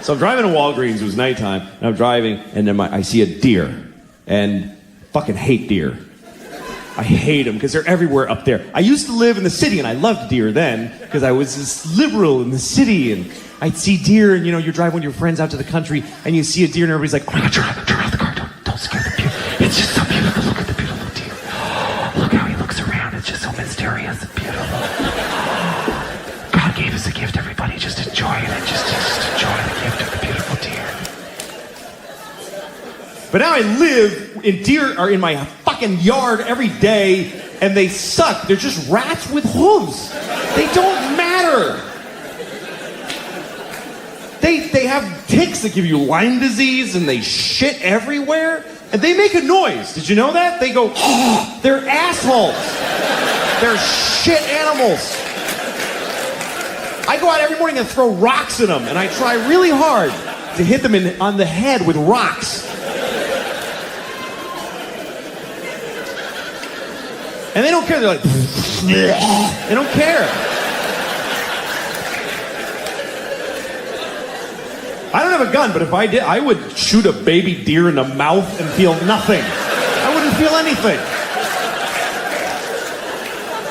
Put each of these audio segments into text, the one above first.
So I'm driving to Walgreens, it was nighttime, and I'm driving, and then I see a deer. And fucking hate deer. I hate them because they're everywhere up there. I used to live in the city, and I loved deer then because I was this liberal in the city, and I'd see deer, and you drive with your friends out to the country, and you see a deer, and everybody's like, oh my God, turn around the car, don't scare the deer. It's just so beautiful. Look at the beautiful deer. Look how he looks around. It's just so mysterious and beautiful. God gave us a gift, everybody. Just enjoy it, and just enjoy the gift of the beautiful deer. But now I live, and deer are in my fucking yard every day, and they suck. They're just rats with hooves. They don't matter. They have ticks that give you Lyme disease, and they shit everywhere, and they make a noise. Did you know that? They go, oh, they're assholes. They're shit animals. I go out every morning and throw rocks at them, and I try really hard to hit them on the head with rocks. And they don't care. They're like, they don't care. I don't have a gun, but if I did, I would shoot a baby deer in the mouth and feel nothing. I wouldn't feel anything.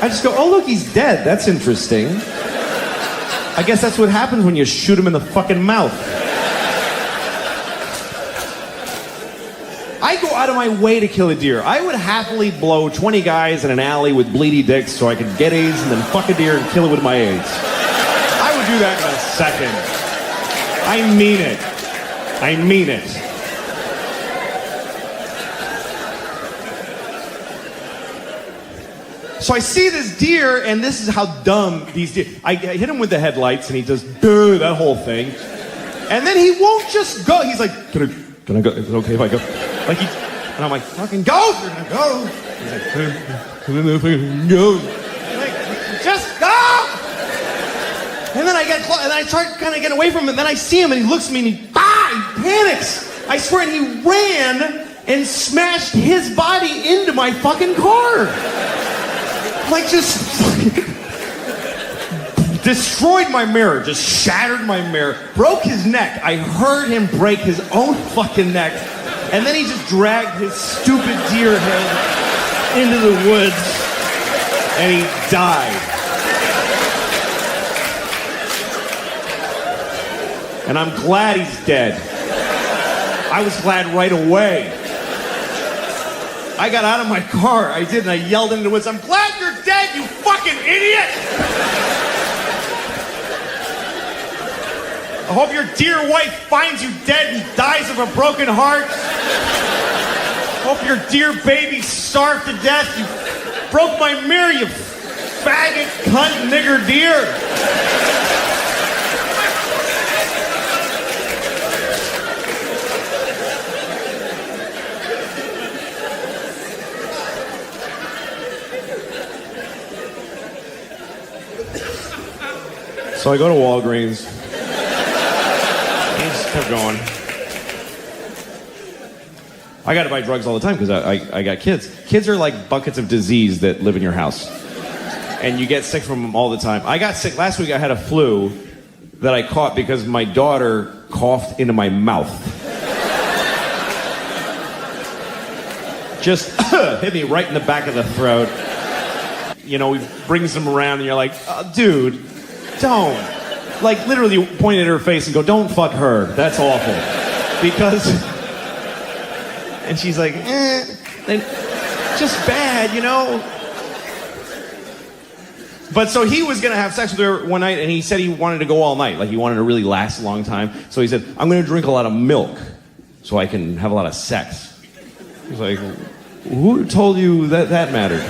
I just go, oh, look, he's dead. That's interesting. I guess that's what happens when you shoot him in the fucking mouth. I go out of my way to kill a deer. I would happily blow 20 guys in an alley with bleedy dicks so I could get AIDS and then fuck a deer and kill it with my AIDS. I would do that in a second. I mean it. I mean it. So I see this deer, and this is how dumb these deer... I hit him with the headlights, and he does that whole thing. And then he won't just go. He's like, can I go? Is it okay if I go? Like and I'm like, fucking go! You're gonna go! He's like, go! I'm like, just go! And then I get close, and I try to kind of get away from him, and then I see him, and he looks at me, and he panics! I swear, and he ran and smashed his body into my fucking car! Like, just destroyed my mirror, just shattered my mirror, broke his neck. I heard him break his own fucking neck. And then he just dragged his stupid deer head into the woods, and he died. And I'm glad he's dead. I was glad right away. I got out of my car, I did, and I yelled into the woods, I'm glad you're dead, you fucking idiot! I hope your dear wife finds you dead and dies of a broken heart. Hope your dear baby starved to death. You broke my mirror, you faggot, cunt, nigger deer. So I go to Walgreens. Kept going. I gotta buy drugs all the time because I got kids. Kids are like buckets of disease that live in your house. And you get sick from them all the time. I got sick last week. I had a flu that I caught because my daughter coughed into my mouth. Just hit me right in the back of the throat. He brings them around and you're like, oh, dude, don't. Like, literally point at her face and go, don't fuck her. That's awful. Because... And she's like, just bad, But so he was going to have sex with her one night, and he said he wanted to go all night. Like, he wanted to really last a long time. So he said, I'm going to drink a lot of milk so I can have a lot of sex. He's like, who told you that mattered?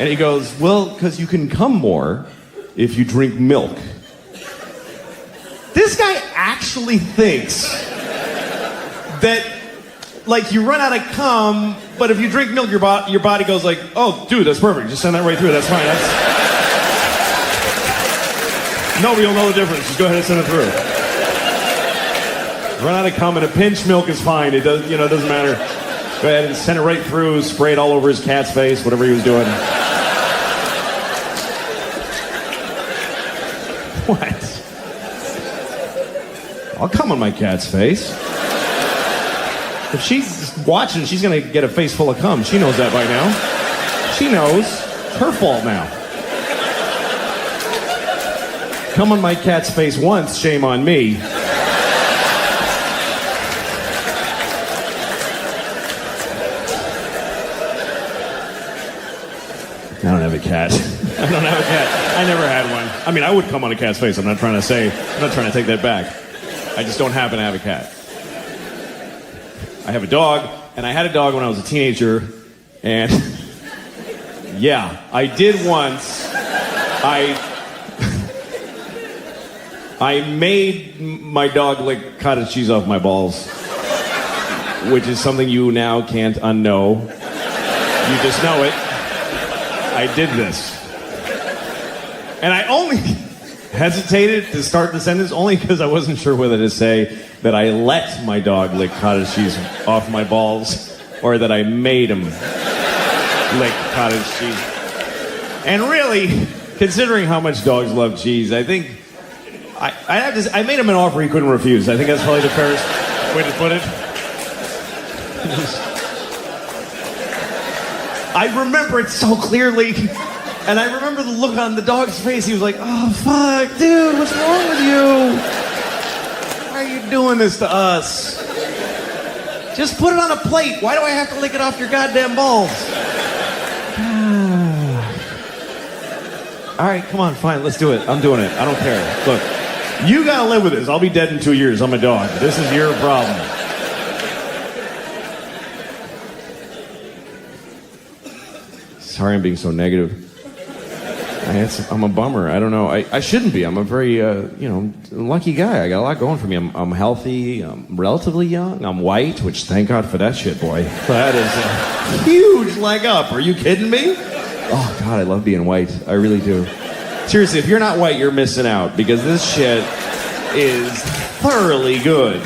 And he goes, well, because you can come more if you drink milk. This guy actually thinks that, like, you run out of cum, but if you drink milk, your body goes like, oh, dude, that's perfect. Just send that right through. That's fine. Nobody will know the difference. Just go ahead and send it through. Run out of cum and a pinch milk is fine. It does, it doesn't matter. Go ahead and send it right through. Spray it all over his cat's face, whatever he was doing. What? I'll come on my cat's face. If she's watching, she's gonna get a face full of cum. She knows that by now. She knows. It's her fault now. Come on my cat's face once, shame on me. I don't have a cat. I don't have a cat. I never had one. I mean, I would come on a cat's face. I'm not trying to take that back. I just don't happen to have a cat. I have a dog, and I had a dog when I was a teenager, and yeah, I did once. I made my dog lick cottage cheese off my balls, which is something you now can't unknow. You just know it. I did this. And I only hesitated to start the sentence only because I wasn't sure whether to say that I let my dog lick cottage cheese off my balls or that I made him lick cottage cheese. And really, considering how much dogs love cheese, I think I made him an offer he couldn't refuse. I think that's probably the fairest way to put it. I remember it so clearly, and I remember the look on the dog's face. He was like, "Oh, fuck, dude, what's wrong with you? Why are you doing this to us? Just put it on a plate. Why do I have to lick it off your goddamn balls?" All right, come on, fine, let's do it. I'm doing it. I don't care. Look, you gotta live with this. I'll be dead in 2 years. I'm a dog. This is your problem. Sorry I'm being so negative. I'm a bummer. I don't know. I shouldn't be. I'm a very, lucky guy. I got a lot going for me. I'm healthy. I'm relatively young. I'm white, which thank God for that shit, boy. That is a huge leg up. Are you kidding me? Oh, God, I love being white. I really do. Seriously, if you're not white, you're missing out because this shit is thoroughly good.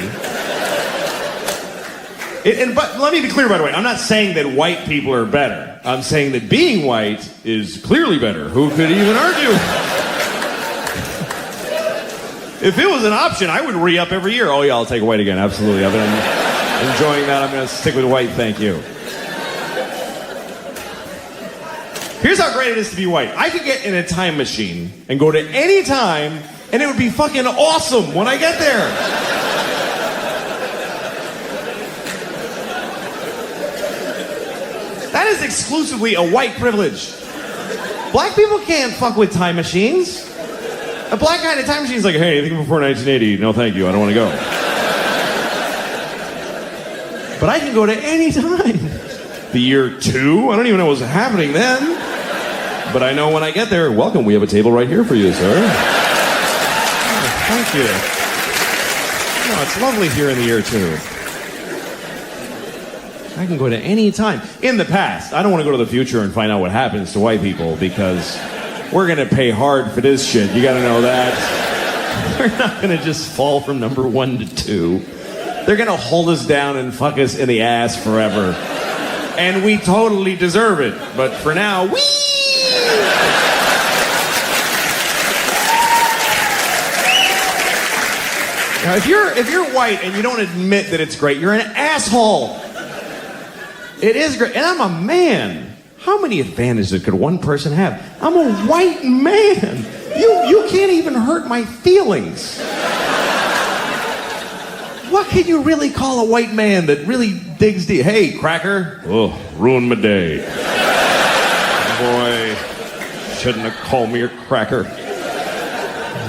But let me be clear, by the way. I'm not saying that white people are better. I'm saying that being white is clearly better. Who could even argue? If it was an option, I would re-up every year. Oh, yeah, I'll take white again. Absolutely. I've been enjoying that. I'm going to stick with white. Thank you. Here's how great it is to be white. I could get in a time machine and go to any time, and it would be fucking awesome when I get there. That is exclusively a white privilege. Black people can't fuck with time machines. A black guy in a time machine is like, hey, anything before 1980? No, thank you. I don't want to go. But I can go to any time. The year 2? I don't even know what's happening then. But I know when I get there, welcome, we have a table right here for you, sir. Oh, thank you. Oh, it's lovely here in the year 2. I can go to any time. In the past, I don't want to go to the future and find out what happens to white people because we're going to pay hard for this shit. You got to know that. We're not going to just fall from number 1 to 2. They're going to hold us down and fuck us in the ass forever. And we totally deserve it. But for now, whee! Now, if you're white and you don't admit that it's great, you're an asshole. It is great. And I'm a man. How many advantages could one person have? I'm a white man. You can't even hurt my feelings. What can you really call a white man that really digs deep? Hey, cracker. Oh, ruined my day. Boy, shouldn't have called me a cracker.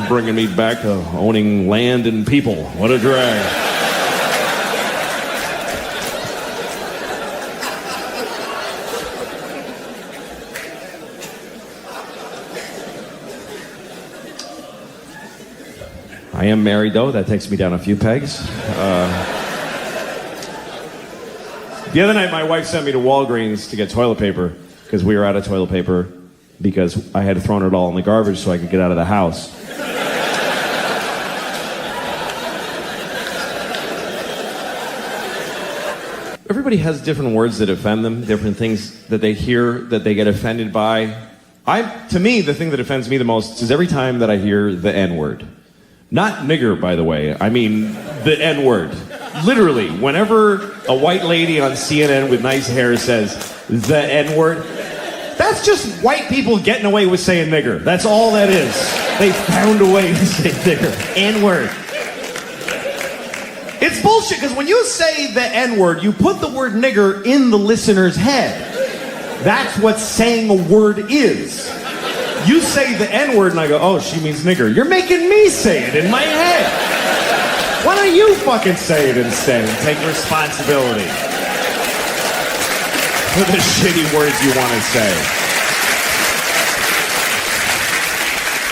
Bringing me back to owning land and people. What a drag. I am married, though. That takes me down a few pegs. The other night, my wife sent me to Walgreens to get toilet paper because we were out of toilet paper because I had thrown it all in the garbage so I could get out of the house. Everybody has different words that offend them, different things that they hear that they get offended by. To me, the thing that offends me the most is every time that I hear the N-word. Not nigger, by the way. I mean the N-word. Literally, whenever a white lady on CNN with nice hair says the N-word, that's just white people getting away with saying nigger. That's all that is. They found a way to say nigger. N-word. It's bullshit, because when you say the N-word, you put the word nigger in the listener's head. That's what saying a word is. You say the N-word and I go, oh, she means nigger. You're making me say it in my head. Why don't you fucking say it instead and take responsibility for the shitty words you want to say?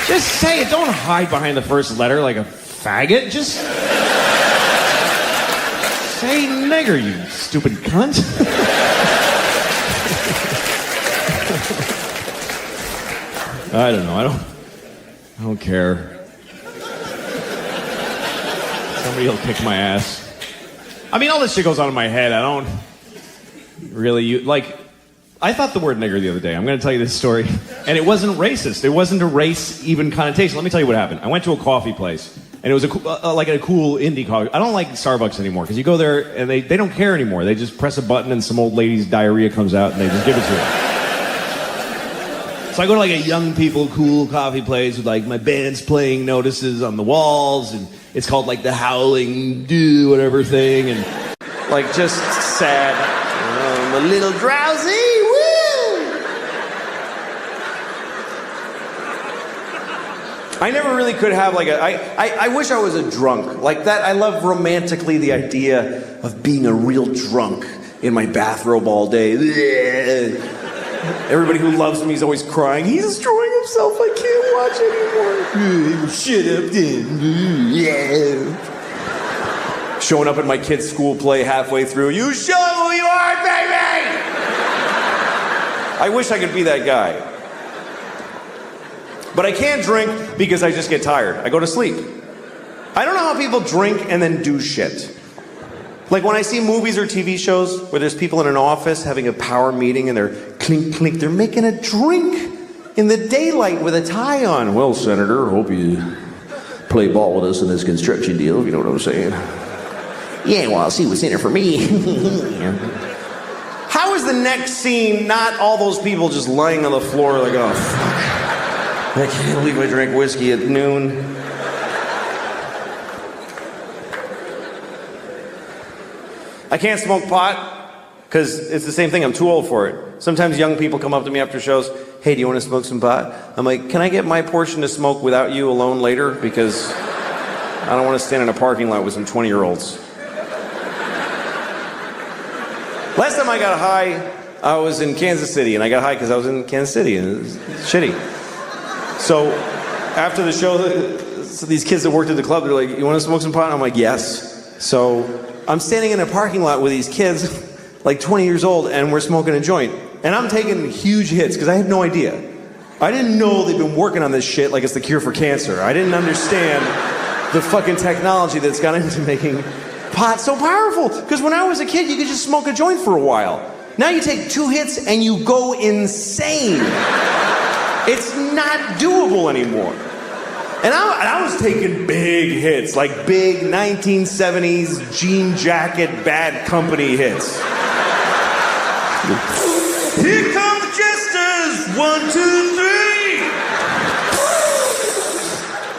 Just say it. Don't hide behind the first letter like a faggot. Just say nigger, you stupid cunt. I don't know. I don't care. Somebody will kick my ass. I mean, all this shit goes on in my head. I don't really I thought the word nigger the other day. I'm going to tell you this story. And it wasn't racist. It wasn't a race even connotation. Let me tell you what happened. I went to a coffee place. And it was like a cool indie coffee. I don't like Starbucks anymore because you go there and they don't care anymore. They just press a button and some old lady's diarrhea comes out and they just give it to you. So I go to like a young people cool coffee place with like my band's playing notices on the walls, and it's called like the Howling Do whatever thing, and like just sad. I'm a little drowsy. Woo! I never really could have like I wish I was a drunk like that. I love romantically the idea of being a real drunk in my bathrobe all day. Everybody who loves me is always crying. He's destroying himself. I can't watch anymore. Shut up, then. Yeah. Showing up at my kid's school play halfway through. You show who you are, baby! I wish I could be that guy. But I can't drink because I just get tired. I go to sleep. I don't know how people drink and then do shit. Like when I see movies or TV shows where there's people in an office having a power meeting and they're clink, clink, they're making a drink in the daylight with a tie on. Well, Senator, hope you play ball with us in this construction deal, if you know what I'm saying. Yeah, well, I'll see what's in it for me. How is the next scene not all those people just lying on the floor like, oh, fuck. I can't believe I drank whiskey at noon. I can't smoke pot because it's the same thing. I'm too old for it. Sometimes young people come up to me after shows. Hey, do you want to smoke some pot? I'm like, can I get my portion to smoke without you alone later? Because I don't want to stand in a parking lot with some 20-year-olds. Last time I got high, I was in Kansas City, and I got high because I was in Kansas City, and it was shitty. So after the show, so these kids that worked at the club, they're like, you want to smoke some pot? I'm like, yes. So I'm standing in a parking lot with these kids, like 20 years old, and we're smoking a joint. And I'm taking huge hits, because I had no idea. I didn't know they've been working on this shit like it's the cure for cancer. I didn't understand the fucking technology that's gone into making pot so powerful. Because when I was a kid, you could just smoke a joint for a while. Now you take 2 hits and you go insane. It's not doable anymore. And I was taking big hits, like big 1970s jean jacket, Bad Company hits. Here come the jesters, 1, 2, 3.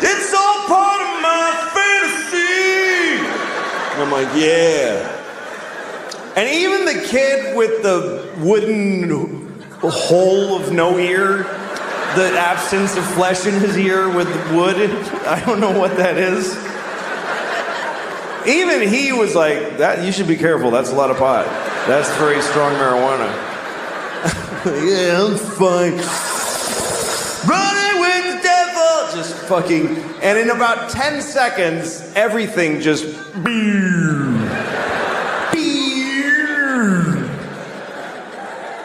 It's all part of my fantasy. And I'm like, yeah. And even the kid with the wooden hole of no ear, the absence of flesh in his ear with wood, I don't know what that is. Even he was like, "That you should be careful, that's a lot of pot. That's very strong marijuana." Yeah, I'm fine. Running with the devil! Just fucking, and in about 10 seconds, everything just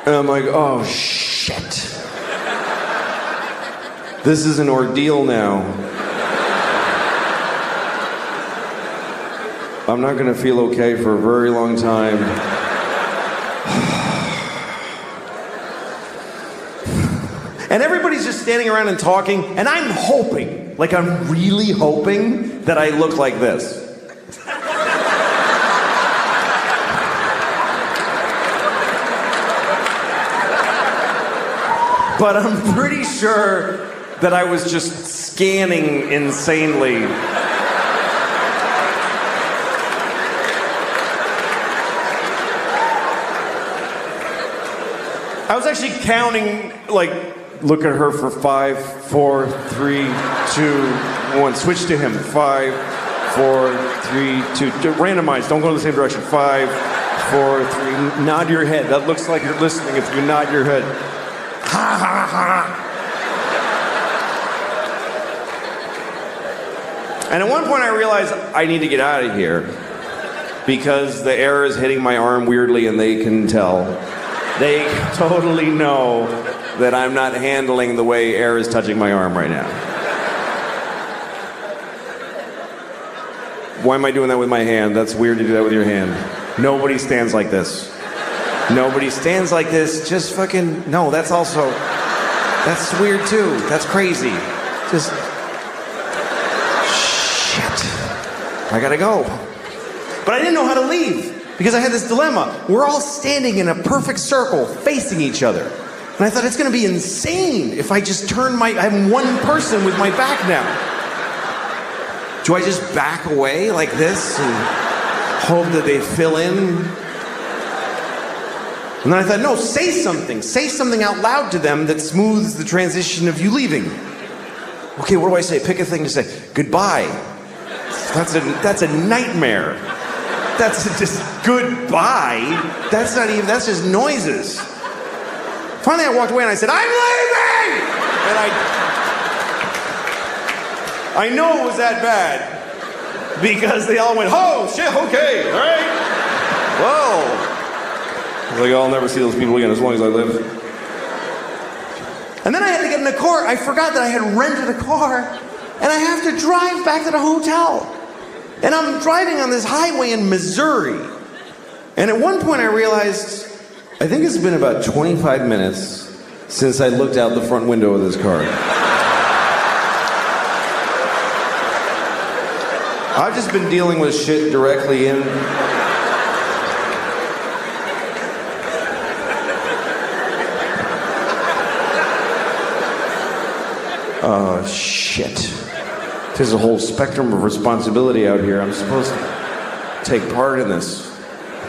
and I'm like, oh shit. This is an ordeal now. I'm not gonna feel okay for a very long time. And everybody's just standing around and talking, and I'm hoping Like I'm really hoping that I look like this. But I'm pretty sure that I was just scanning insanely. I was actually counting, like, look at her for 5, 4, 3, 2, 1. Switch to him. 5, 4, 3, 2. Randomize. Don't go in the same direction. 5, 4, 3. Nod your head. That looks like you're listening if you nod your head. Ha ha ha. And at one point I realized I need to get out of here because the air is hitting my arm weirdly and they can tell. They totally know that I'm not handling the way air is touching my arm right now. Why am I doing that with my hand? That's weird to do that with your hand. Nobody stands like this. Nobody stands like this. Just fucking, no, that's also, that's weird too. That's crazy. Just, shit. I gotta go. But I didn't know how to leave because I had this dilemma. We're all standing in a perfect circle facing each other. And I thought it's gonna be insane if I just turn I'm one person with my back now. Do I just back away like this and hope that they fill in? And then I thought, no, say something. Say something out loud to them that smooths the transition of you leaving. Okay, what do I say? Pick a thing to say. Goodbye. That's a nightmare. That's just goodbye. That's not even, that's just noises. Finally I walked away and I said, I'm leaving! And I know it was that bad because they all went, oh, shit, okay, all right. Whoa. Like, I'll never see those people again as long as I live. And then I had to get in a car. I forgot that I had rented a car, and I have to drive back to the hotel. And I'm driving on this highway in Missouri. And at one point I realized, I think it's been about 25 minutes since I looked out the front window of this car. I've just been dealing with shit directly in. Oh, shit. There's a whole spectrum of responsibility out here. I'm supposed to take part in this.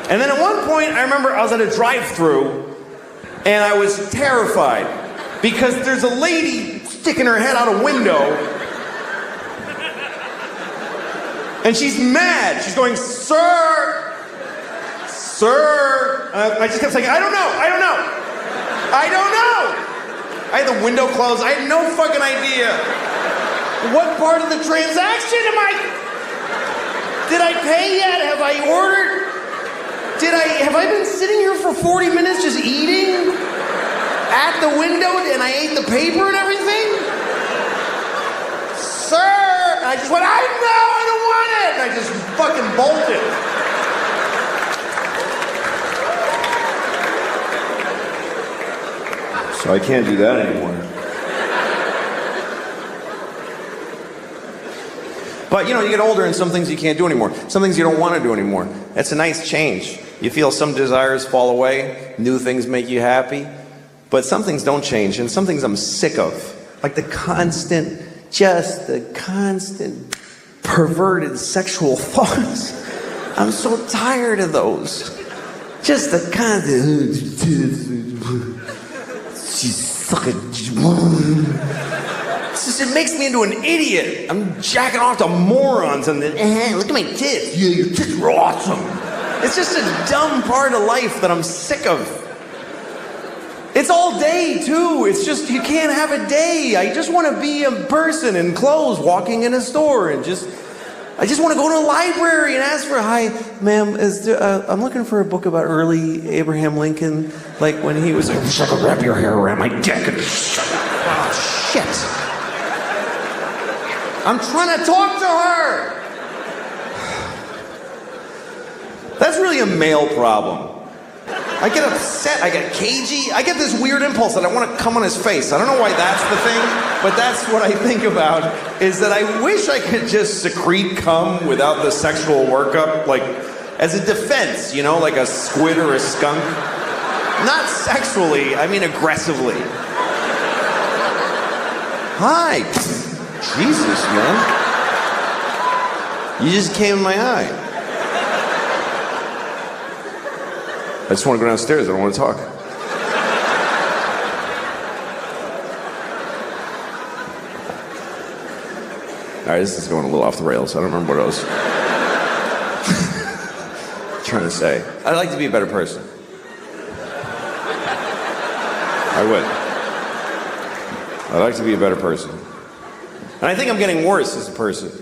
And then at one point, I remember I was at a drive-thru, and I was terrified because there's a lady sticking her head out a window, and she's mad. She's going, sir, sir. I just kept saying, I don't know, I don't know, I don't know. I had the window closed. I had no fucking idea. What part of the transaction am I? Did I pay yet? Have I ordered? Have I been sitting here for 40 minutes just eating at the window and I ate the paper and everything? Sir! And I just went, I don't want it! And I just fucking bolted. So I can't do that anymore. But you know, you get older and some things you can't do anymore. Some things you don't want to do anymore. It's a nice change. You feel some desires fall away, new things make you happy, but some things don't change, and some things I'm sick of. Like the constant perverted sexual thoughts. I'm so tired of those. Just the constant, she's sucking. It makes me into an idiot. I'm jacking off to morons and then, look at my tits. Yeah, your tits are awesome. It's just a dumb part of life that I'm sick of. It's all day, too. It's just, you can't have a day. I just want to be a person in clothes walking in a store and I just want to go to a library and ask for, hi, ma'am, I'm looking for a book about early Abraham Lincoln, like when he was like, shut up, wrap your hair around my dick and oh, shit. I'm trying to talk to her. That's really a male problem. I get upset, I get cagey, I get this weird impulse that I want to come on his face. I don't know why that's the thing, but that's what I think about, is that I wish I could just secrete cum without the sexual workup, like, as a defense, you know, like a squid or a skunk. Not sexually, I mean aggressively. Hi. Jesus, man. You just came in my eye. I just want to go downstairs. I don't want to talk. All right, this is going a little off the rails. I don't remember what I was trying to say. I'd like to be a better person. I would. I'd like to be a better person. And I think I'm getting worse as a person.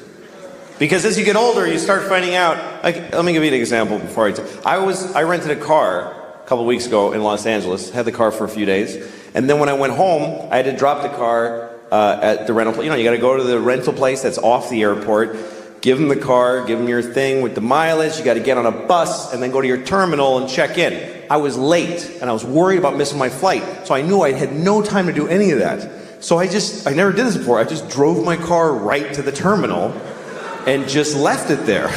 Because as you get older, you start finding out, like, let me give you an example before I rented a car a couple weeks ago in Los Angeles, had the car for a few days, and then when I went home, I had to drop the car at the rental place. You know, you gotta go to the rental place that's off the airport, give them the car, give them your thing with the mileage, you gotta get on a bus, and then go to your terminal and check in. I was late, and I was worried about missing my flight, so I knew I had no time to do any of that. So I never did this before, I just drove my car right to the terminal, and just left it there. And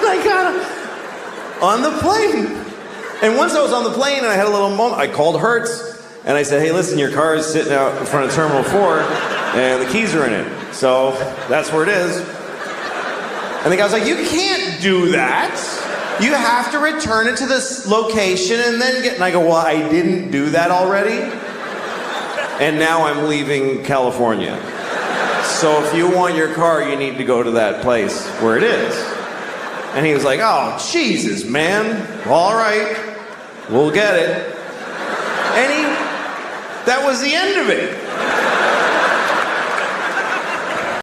I got on the plane. And once I was on the plane and I had a little moment, I called Hertz and I said, hey, listen, your car is sitting out in front of Terminal 4 and the keys are in it. So that's where it is. And the guy was like, you can't do that. You have to return it to this location and then get... And I go, well, I didn't do that already. And now I'm leaving California. So if you want your car, you need to go to that place where it is. And he was like, oh, Jesus, man. All right, we'll get it. And that was the end of it.